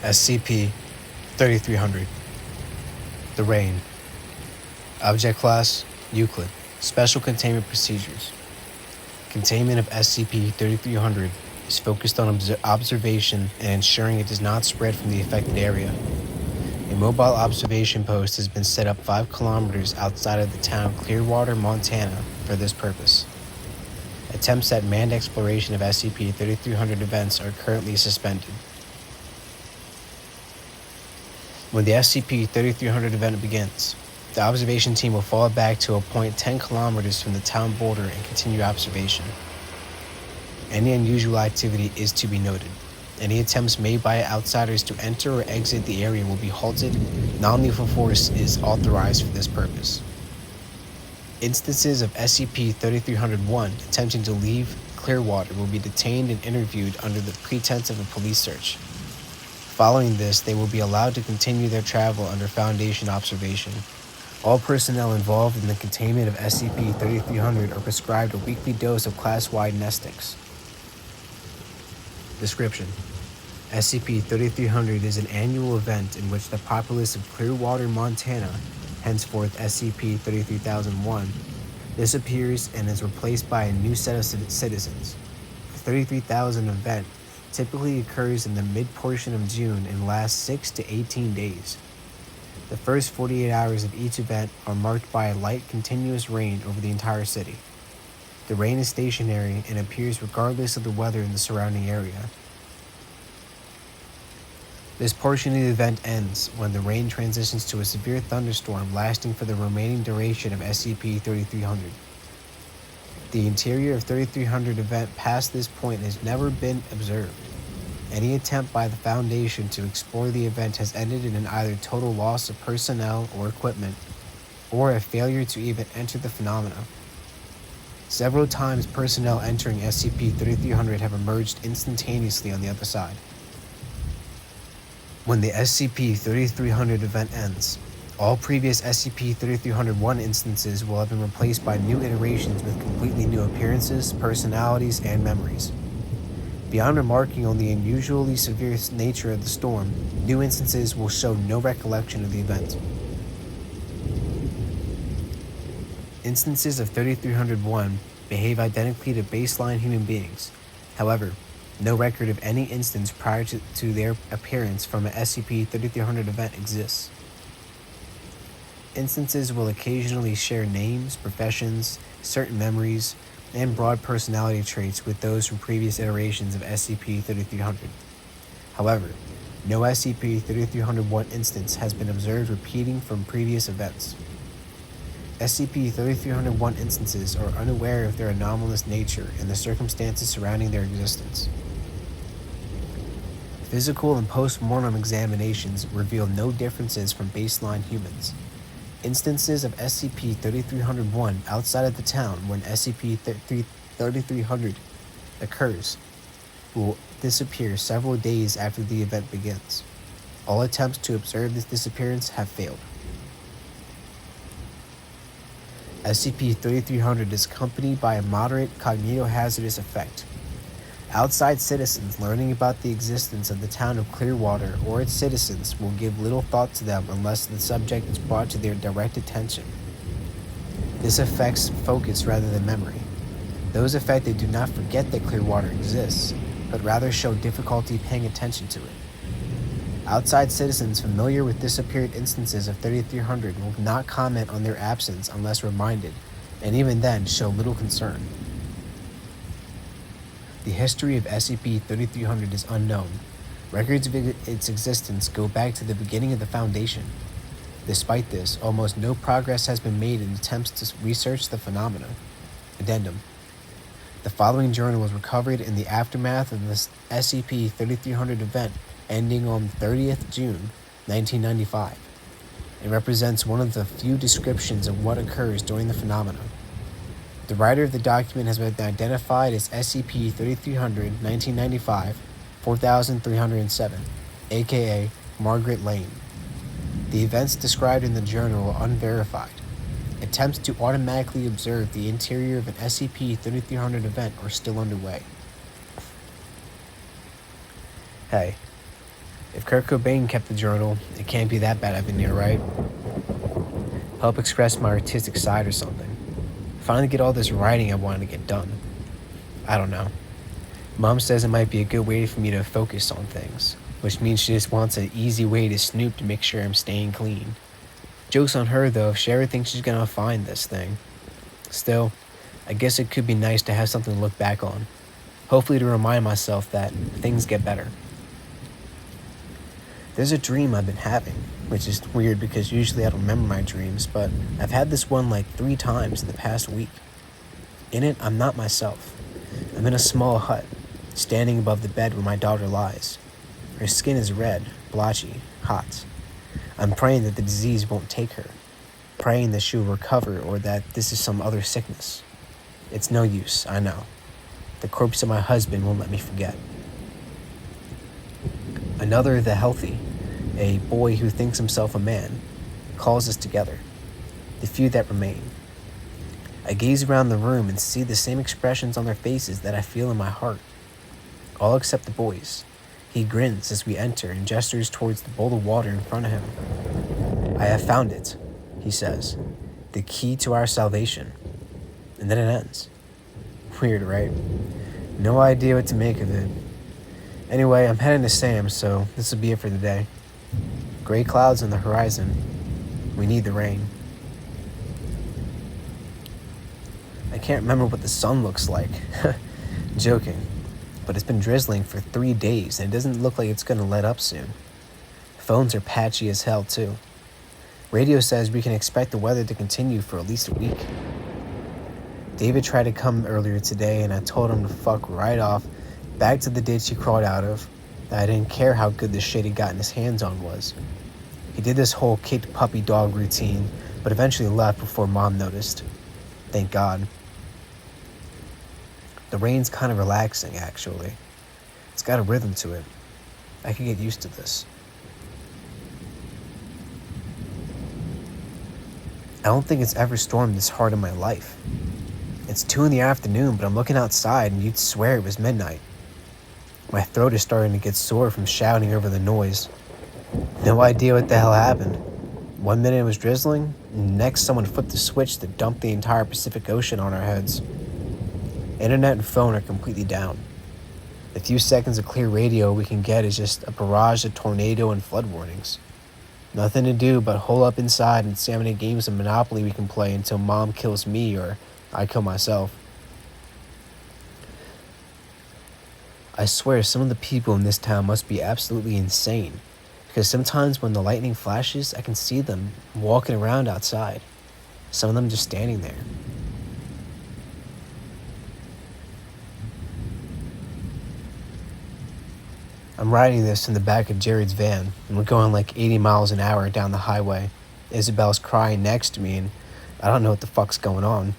SCP-3300. The Rain. Object Class: Euclid. Special Containment Procedures. Containment of SCP-3300 is focused on observation and ensuring it does not spread from the affected area. A mobile observation post has been set up 5 kilometers outside of the town of Clearwater, Montana, for this purpose. Attempts at manned exploration of SCP-3300 events are currently suspended. When the SCP-3300 event begins, the observation team will fall back to a point 10 kilometers from the town border and continue observation. Any unusual activity is to be noted. Any attempts made by outsiders to enter or exit the area will be halted. Non-lethal force is authorized for this purpose. Instances of SCP-3301 attempting to leave Clearwater will be detained and interviewed under the pretense of a police search. Following this, they will be allowed to continue their travel under Foundation observation. All personnel involved in the containment of SCP-3300 are prescribed a weekly dose of class-wide Nestix. Description: SCP-3300 is an annual event in which the populace of Clearwater, Montana, henceforth SCP-33001, disappears and is replaced by a new set of citizens. The 33,000 event typically occurs in the mid-portion of June and lasts 6 to 18 days. The first 48 hours of each event are marked by a light, continuous rain over the entire city. The rain is stationary and appears regardless of the weather in the surrounding area. This portion of the event ends when the rain transitions to a severe thunderstorm lasting for the remaining duration of SCP-3300. The interior of 3300 event past this point has never been observed. Any attempt by the Foundation to explore the event has ended in an either total loss of personnel or equipment, or a failure to even enter the phenomena. Several times personnel entering SCP-3300 have emerged instantaneously on the other side. When the SCP-3300 event ends, all previous SCP-3301 instances will have been replaced by new iterations with completely new appearances, personalities, and memories. Beyond remarking on the unusually severe nature of the storm, new instances will show no recollection of the event. Instances of 3301 behave identically to baseline human beings. However, no record of any instance prior to their appearance from an SCP-3300 event exists. Instances will occasionally share names, professions, certain memories, and broad personality traits with those from previous iterations of SCP-3300. However, no SCP-3301 instance has been observed repeating from previous events. SCP-3301 instances are unaware of their anomalous nature and the circumstances surrounding their existence. Physical and post-mortem examinations reveal no differences from baseline humans. Instances of SCP-3301 outside of the town when SCP-3300 occurs will disappear several days after the event begins. All attempts to observe this disappearance have failed. SCP-3300 is accompanied by a moderate cognitohazardous effect. Outside citizens learning about the existence of the town of Clearwater or its citizens will give little thought to them unless the subject is brought to their direct attention. This affects focus rather than memory. Those affected do not forget that Clearwater exists, but rather show difficulty paying attention to it. Outside citizens familiar with disappeared instances of 3300 will not comment on their absence unless reminded, and even then show little concern. The history of SCP-3300 is unknown. Records of its existence go back to the beginning of the Foundation. Despite this, almost no progress has been made in attempts to research the phenomena. Addendum: the following journal was recovered in the aftermath of the SCP-3300 event ending on 30th June 1995. It represents one of the few descriptions of what occurs during the phenomena. The writer of the document has been identified as SCP-3300 1995 4307, aka Margaret Lane. The events described in the journal are unverified. Attempts to automatically observe the interior of an SCP-3300 event are still underway. Hey, If Kurt Cobain kept the journal, it can't be that bad of a near, right? Help express my artistic side or something. Finally get all this writing I wanted to get done. I don't know. Mom says it might be a good way for me to focus on things, which means she just wants an easy way to snoop to make sure I'm staying clean. Joke's on her though if she ever thinks she's gonna find this thing. Still, I guess it could be nice to have something to look back on. Hopefully to remind myself that things get better. There's a dream I've been having, which is weird because usually I don't remember my dreams, but I've had this one like 3 times in the past week. In it, I'm not myself. I'm in a small hut, standing above the bed where my daughter lies. Her skin is red, blotchy, hot. I'm praying that the disease won't take her, praying that she will recover or that this is some other sickness. It's no use, I know. The corpse of my husband won't let me forget. Another, the healthy, a boy who thinks himself a man, calls us together, the few that remain. I gaze around the room and see the same expressions on their faces that I feel in my heart. All except the boy's. He grins as we enter and gestures towards the bowl of water in front of him. I have found it, he says, the key to our salvation. And then it ends. Weird, right? No idea what to make of it. Anyway, I'm heading to Sam's, so this will be it for today. Gray clouds on the horizon. We need the rain. I can't remember what the sun looks like. Joking. But it's been drizzling for 3 days and it doesn't look like it's going to let up soon. Phones are patchy as hell too. Radio says we can expect the weather to continue for at least a week. David tried to come earlier today and I told him to fuck right off, back to the ditch he crawled out of, that I didn't care how good the shit he got in his hands on was. He did this whole kicked puppy dog routine, but eventually left before Mom noticed. Thank God. The rain's kind of relaxing, actually. It's got a rhythm to it. I could get used to this. I don't think it's ever stormed this hard in my life. It's 2 p.m, but I'm looking outside and you'd swear it was midnight. My throat is starting to get sore from shouting over the noise. No idea what the hell happened. 1 minute it was drizzling, and next someone flipped the switch to dump the entire Pacific Ocean on our heads. Internet and phone are completely down. The few seconds of clear radio we can get is just a barrage of tornado and flood warnings. Nothing to do but hole up inside and see how many games of Monopoly we can play until Mom kills me or I kill myself. I swear some of the people in this town must be absolutely insane, because sometimes when the lightning flashes, I can see them walking around outside. Some of them just standing there. I'm riding this in the back of Jared's van, and we're going like 80 miles an hour down the highway. Isabel's crying next to me, and I don't know what the fuck's going on.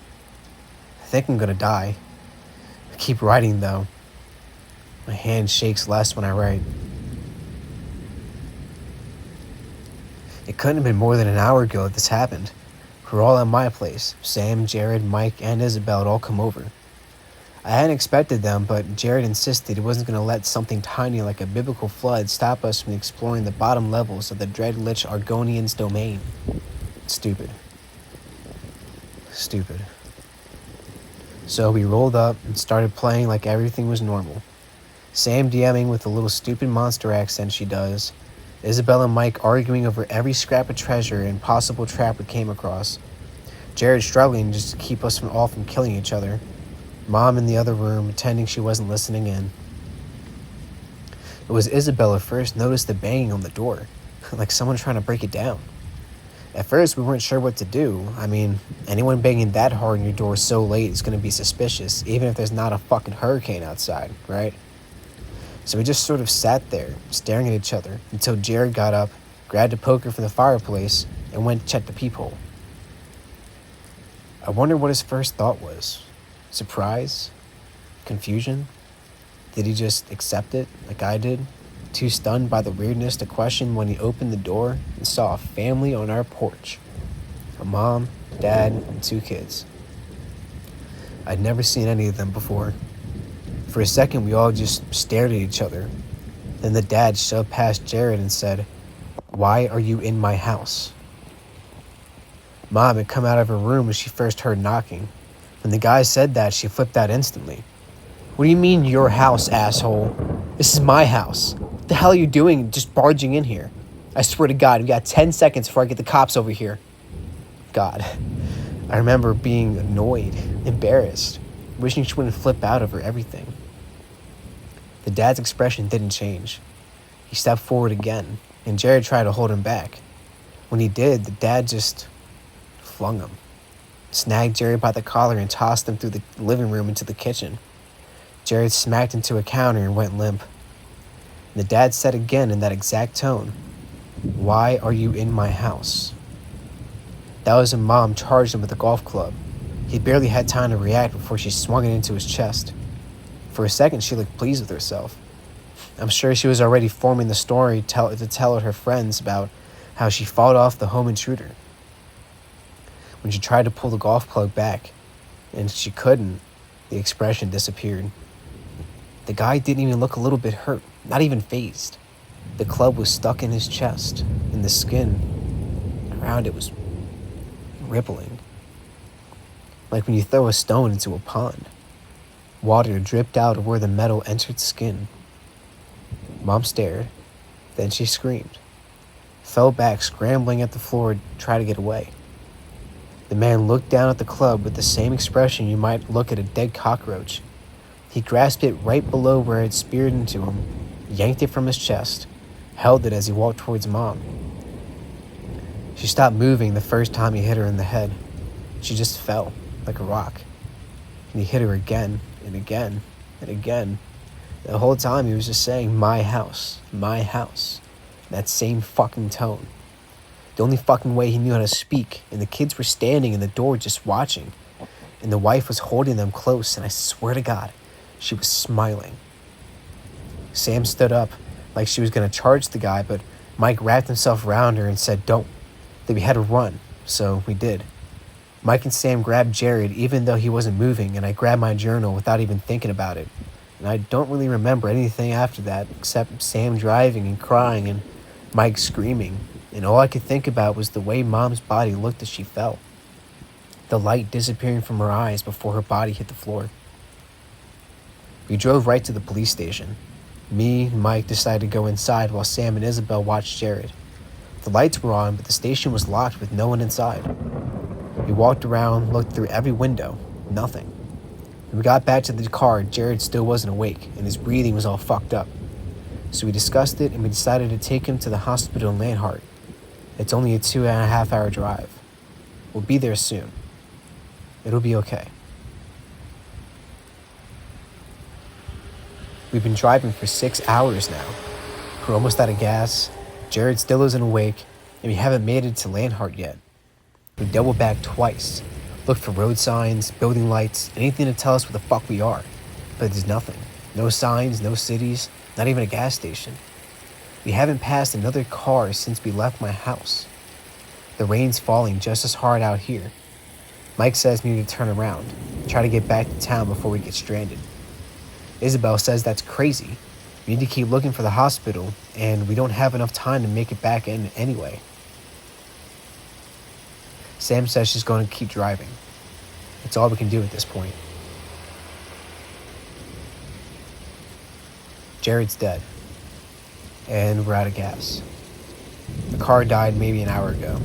I think I'm gonna die. I keep writing, though. My hand shakes less when I write. It couldn't have been more than an hour ago that this happened. We're all at my place. Sam, Jared, Mike, and Isabel had all come over. I hadn't expected them, but Jared insisted he wasn't going to let something tiny like a biblical flood stop us from exploring the bottom levels of the Dread Lich Argonian's domain. Stupid. Stupid. So we rolled up and started playing like everything was normal. Sam DMing with the little stupid monster accent she does. Isabel and Mike arguing over every scrap of treasure and possible trap we came across. Jared struggling just to keep us all from killing each other. Mom in the other room, pretending she wasn't listening in. It was Isabel who first noticed the banging on the door, like someone trying to break it down. At first, we weren't sure what to do. I mean, anyone banging that hard on your door so late is going to be suspicious, even if there's not a fucking hurricane outside, right? So we just sort of sat there, staring at each other, until Jared got up, grabbed a poker from the fireplace, and went to check the peephole. I wonder what his first thought was. Surprise? Confusion? Did he just accept it like I did? Too stunned by the weirdness to question when he opened the door and saw a family on our porch. A mom, dad, and 2 kids. I'd never seen any of them before. For a second, we all just stared at each other. Then the dad shoved past Jared and said, "Why are you in my house?" Mom had come out of her room when she first heard knocking. When the guy said that, she flipped out instantly. "What do you mean your house, asshole? This is my house. What the hell are you doing just barging in here? I swear to God, we got 10 seconds before I get the cops over here." God, I remember being annoyed, embarrassed, wishing she wouldn't flip out over everything. The dad's expression didn't change. He stepped forward again, and Jared tried to hold him back. When he did, the dad just flung him, snagged Jared by the collar and tossed him through the living room into the kitchen. Jared smacked into a counter and went limp. The dad said again in that exact tone, "Why are you in my house?" That was when Mom charged him with a golf club. He barely had time to react before she swung it into his chest. For a second, she looked pleased with herself. I'm sure she was already forming the story to tell her friends about how she fought off the home intruder. When she tried to pull the golf club back, and she couldn't, the expression disappeared. The guy didn't even look a little bit hurt, not even fazed. The club was stuck in his chest, and the skin around it was rippling, like when you throw a stone into a pond. Water dripped out of where the metal entered skin. Mom stared, then she screamed, fell back, scrambling at the floor to try to get away. The man looked down at the club with the same expression you might look at a dead cockroach. He grasped it right below where it had speared into him, yanked it from his chest, held it as he walked towards Mom. She stopped moving the first time he hit her in the head. She just fell like a rock. And he hit her again and again and again. The whole time he was just saying, "My house, my house." In that same fucking tone. The only fucking way he knew how to speak, and the kids were standing in the door just watching. And the wife was holding them close, and I swear to God, she was smiling. Sam stood up like she was going to charge the guy, but Mike wrapped himself around her and said, "Don't." That we had to run, so we did. Mike and Sam grabbed Jared even though he wasn't moving, and I grabbed my journal without even thinking about it. And I don't really remember anything after that except Sam driving and crying and Mike screaming. And all I could think about was the way Mom's body looked as she fell. The light disappearing from her eyes before her body hit the floor. We drove right to the police station. Me and Mike decided to go inside while Sam and Isabel watched Jared. The lights were on, but the station was locked with no one inside. We walked around, looked through every window, nothing. When we got back to the car, Jared still wasn't awake, and his breathing was all fucked up. So we discussed it, and we decided to take him to the hospital in Lanhart. It's only a 2.5-hour drive. We'll be there soon. It'll be okay. We've been driving for 6 hours now. We're almost out of gas. Jared still isn't awake, and we haven't made it to Lanhart yet. We doubled back twice, looked for road signs, building lights, anything to tell us where the fuck we are. But there's nothing. No signs, no cities, not even a gas station. We haven't passed another car since we left my house. The rain's falling just as hard out here. Mike says we need to turn around, try to get back to town before we get stranded. Isabel says that's crazy. We need to keep looking for the hospital, and we don't have enough time to make it back in anyway. Sam says she's going to keep driving. It's all we can do at this point. Jared's dead, and we're out of gas. The car died maybe an hour ago.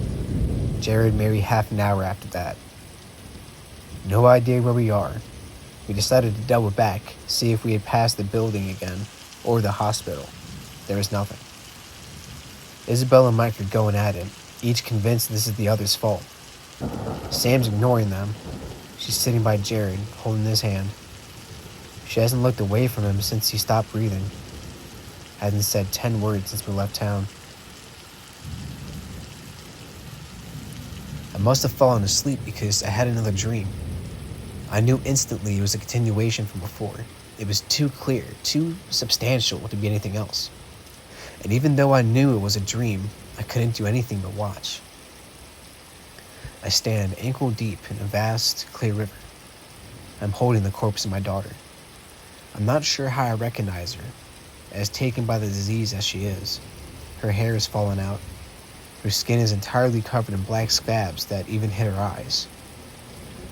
Jared maybe half an hour after that. No idea where we are. We decided to double back, see if we had passed the building again, or the hospital. There was nothing. Isabel and Mike are going at it, each convinced this is the other's fault. Sam's ignoring them. She's sitting by Jared, holding his hand. She hasn't looked away from him since he stopped breathing. Hasn't said 10 words since we left town. I must have fallen asleep because I had another dream. I knew instantly it was a continuation from before. It was too clear, too substantial to be anything else. And even though I knew it was a dream, I couldn't do anything but watch. I stand ankle deep in a vast, clear river. I'm holding the corpse of my daughter. I'm not sure how I recognize her. as taken by the disease as she is. Her hair is fallen out. Her skin is entirely covered in black scabs that even hit her eyes.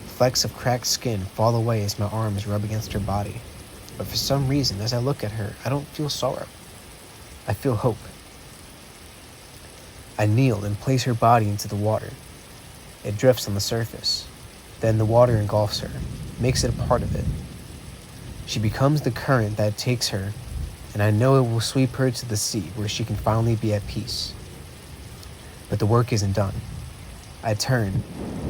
Flecks of cracked skin fall away as my arms rub against her body. But for some reason, as I look at her, I don't feel sorrow. I feel hope. I kneel and place her body into the water. It drifts on the surface. Then the water engulfs her, makes it a part of it. She becomes the current that takes her, and I know it will sweep her to the sea where she can finally be at peace. But the work isn't done. I turn,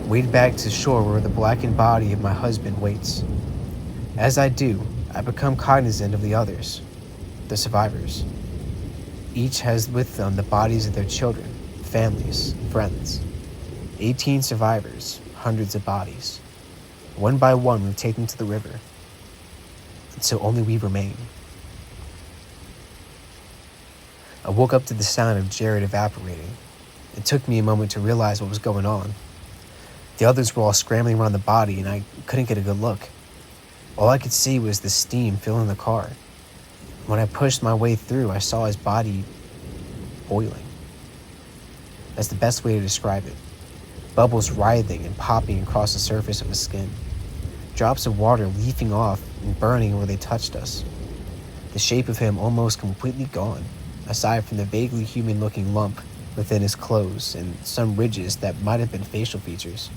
wade back to shore where the blackened body of my husband waits. As I do, I become cognizant of the others, the survivors. Each has with them the bodies of their children, families, friends. 18 survivors, hundreds of bodies. One by one, we've taken to the river, until only we remain. I woke up to the sound of Jared evaporating. It took me a moment to realize what was going on. The others were all scrambling around the body, and I couldn't get a good look. All I could see was the steam filling the car. When I pushed my way through, I saw his body boiling. That's the best way to describe it. Bubbles writhing and popping across the surface of his skin. Drops of water leafing off and burning where they touched us. The shape of him almost completely gone, aside from the vaguely human-looking lump within his clothes and some ridges that might have been facial features.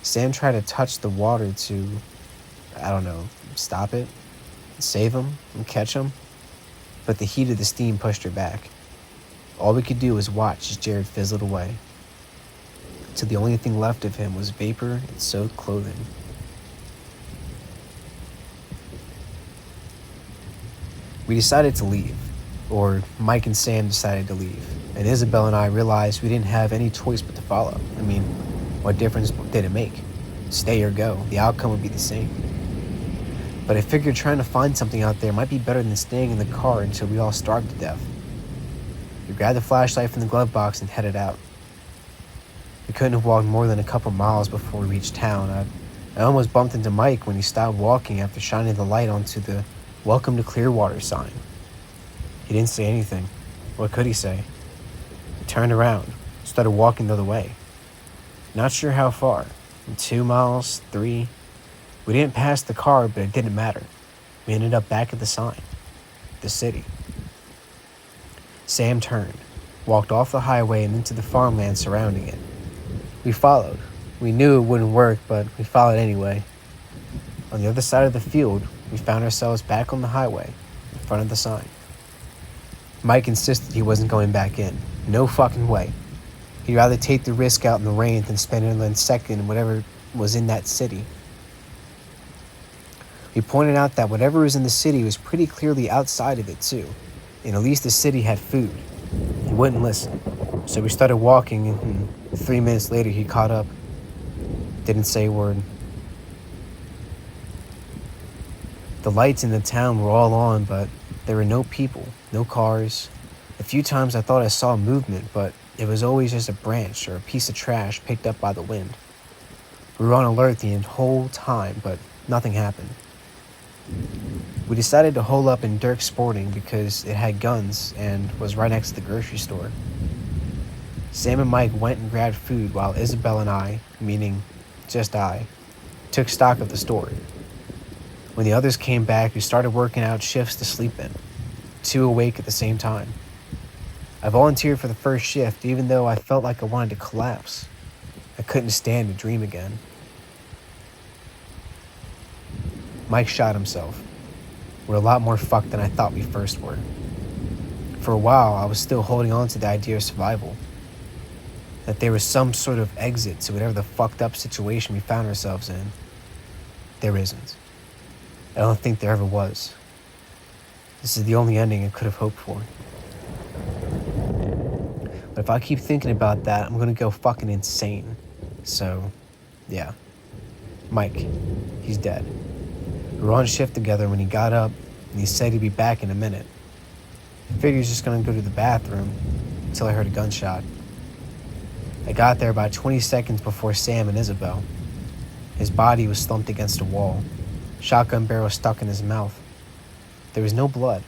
Sam tried to touch the water to, stop it, save him, and catch him, but the heat of the steam pushed her back. All we could do was watch as Jared fizzled away, till the only thing left of him was vapor and soaked clothing. We decided to leave, or Mike and Sam decided to leave, and Isabel and I realized we didn't have any choice but to follow. I mean, what difference did it make? Stay or go, the outcome would be the same. But I figured trying to find something out there might be better than staying in the car until we all starved to death. We grabbed the flashlight from the glove box and headed out. We couldn't have walked more than a couple miles before we reached town. I almost bumped into Mike when he stopped walking after shining the light onto the "Welcome to Clearwater" sign. He didn't say anything. What could he say? He turned around, started walking the other way. Not sure how far. 2 miles, 3. We didn't pass the car, but it didn't matter. We ended up back at the sign. The city. Sam turned, walked off the highway and into the farmland surrounding it. We followed. We knew it wouldn't work, but we followed anyway. On the other side of the field, we found ourselves back on the highway, in front of the sign. Mike insisted he wasn't going back in. No fucking way. He'd rather take the risk out in the rain than spend another second in whatever was in that city. We pointed out that whatever was in the city was pretty clearly outside of it too, and at least the city had food. He wouldn't listen, so we started walking, and 3 minutes later he caught up. Didn't say a word. The lights in the town were all on, but there were no people, no cars. A few times I thought I saw movement, but it was always just a branch or a piece of trash picked up by the wind. We were on alert the whole time, but nothing happened. We decided to hole up in Dirk's Sporting because it had guns and was right next to the grocery store. Sam and Mike went and grabbed food while Isabel and I, meaning just I, took stock of the store. When the others came back, we started working out shifts to sleep in, 2 awake at the same time. I volunteered for the first shift even though I felt like I wanted to collapse. I couldn't stand to dream again. Mike shot himself. We're a lot more fucked than I thought we first were. For a while, I was still holding on to the idea of survival. That there was some sort of exit to whatever the fucked up situation we found ourselves in. There isn't. I don't think there ever was. This is the only ending I could have hoped for. But if I keep thinking about that, I'm gonna go fucking insane. So, yeah. Mike, he's dead. We were on shift together when he got up, and he said he'd be back in a minute. I figured he was just gonna go to the bathroom until I heard a gunshot. I got there about 20 seconds before Sam and Isabel. His body was slumped against a wall, shotgun barrel stuck in his mouth. There was no blood,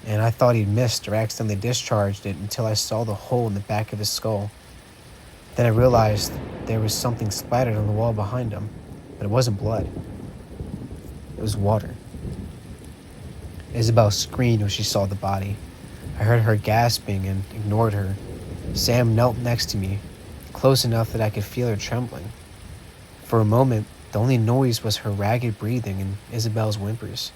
and I thought he'd missed or accidentally discharged it until I saw the hole in the back of his skull. Then I realized there was something splattered on the wall behind him, but it wasn't blood. It was water. Isabel screamed when she saw the body. I heard her gasping and ignored her. Sam knelt next to me, close enough that I could feel her trembling. For a moment, the only noise was her ragged breathing and Isabel's whimpers.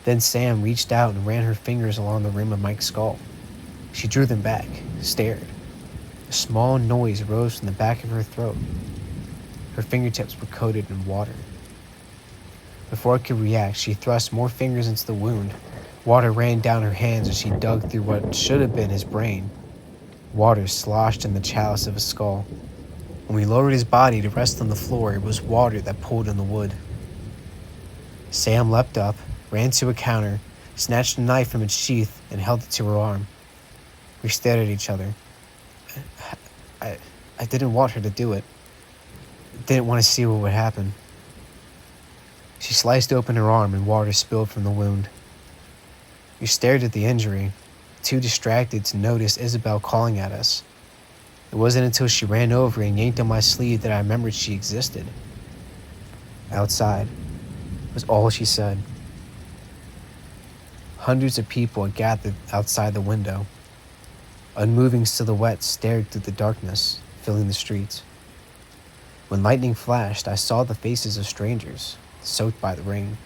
Then Sam reached out and ran her fingers along the rim of Mike's skull. She drew them back, stared. A small noise rose from the back of her throat. Her fingertips were coated in water. Before I could react, she thrust more fingers into the wound. Water ran down her hands as she dug through what should have been his brain. Water sloshed in the chalice of his skull. When we lowered his body to rest on the floor, it was water that pooled in the wood. Sam leapt up, ran to a counter, snatched a knife from its sheath, and held it to her arm. We stared at each other. I didn't want her to do it. Didn't want to see what would happen. She sliced open her arm and water spilled from the wound. We stared at the injury, too distracted to notice Isabel calling at us. It wasn't until she ran over and yanked on my sleeve that I remembered she existed. Outside was all she said. Hundreds of people had gathered outside the window. Unmoving silhouettes stared through the darkness, filling the streets. When lightning flashed, I saw the faces of strangers, soaked by the rain.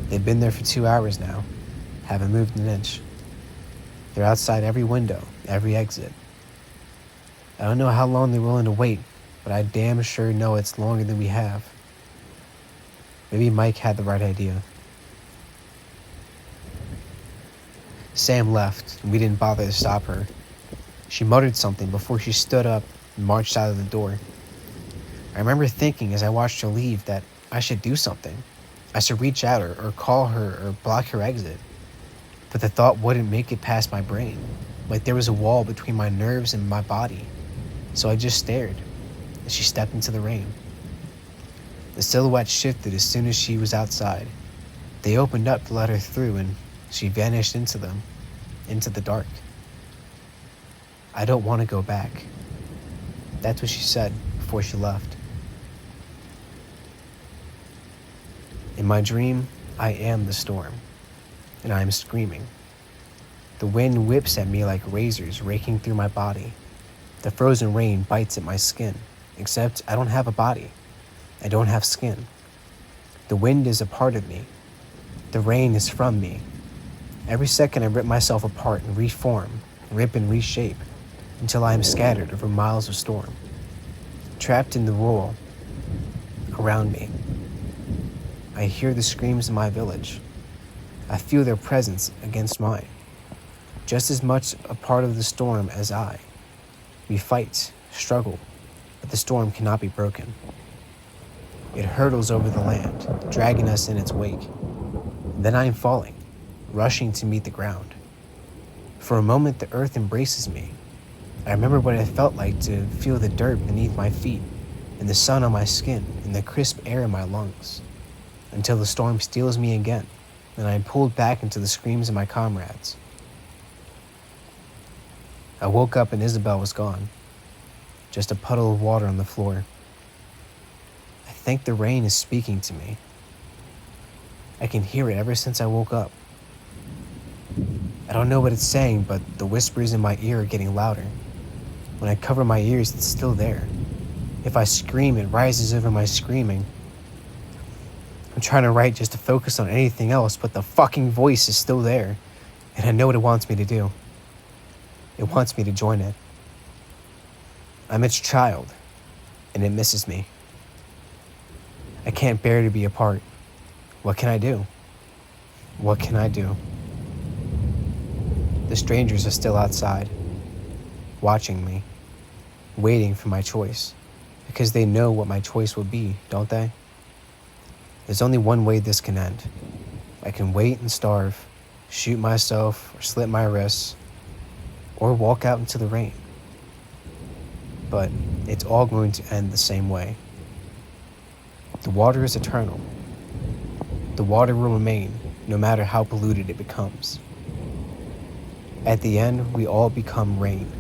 They'd been there for 2 hours now, haven't moved an inch. They're outside every window, every exit. I don't know how long they're willing to wait, but I damn sure know it's longer than we have. Maybe Mike had the right idea. Sam left, and we didn't bother to stop her. She muttered something before she stood up and marched out of the door. I remember thinking as I watched her leave that I should do something. I should reach out or call her or block her exit. But the thought wouldn't make it past my brain, like there was a wall between my nerves and my body. So I just stared as she stepped into the rain. The silhouette shifted as soon as she was outside. They opened up to let her through and she vanished into them, into the dark. I don't want to go back. That's what she said before she left. In my dream, I am the storm, and I am screaming. The wind whips at me like razors raking through my body. The frozen rain bites at my skin, except I don't have a body. I don't have skin. The wind is a part of me. The rain is from me. Every second I rip myself apart and reform, rip and reshape, until I am scattered over miles of storm, trapped in the roar around me. I hear the screams of my village. I feel their presence against mine, just as much a part of the storm as I. We fight, struggle, but the storm cannot be broken. It hurtles over the land, dragging us in its wake. Then I am falling, rushing to meet the ground. For a moment, the earth embraces me. I remember what it felt like to feel the dirt beneath my feet, and the sun on my skin, and the crisp air in my lungs, until the storm steals me again, and I am pulled back into the screams of my comrades. I woke up and Isabel was gone, just a puddle of water on the floor. I think the rain is speaking to me. I can hear it ever since I woke up. I don't know what it's saying, but the whispers in my ear are getting louder. When I cover my ears, it's still there. If I scream, it rises over my screaming. I'm trying to write just to focus on anything else, but the fucking voice is still there, and I know what it wants me to do. It wants me to join it. I'm its child, and it misses me. I can't bear to be apart. What can I do? What can I do? The strangers are still outside, watching me, waiting for my choice, because they know what my choice will be, don't they? There's only one way this can end. I can wait and starve, shoot myself or slit my wrists, or walk out into the rain. But it's all going to end the same way. The water is eternal. The water will remain no matter how polluted it becomes. At the end, we all become rain.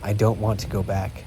I don't want to go back.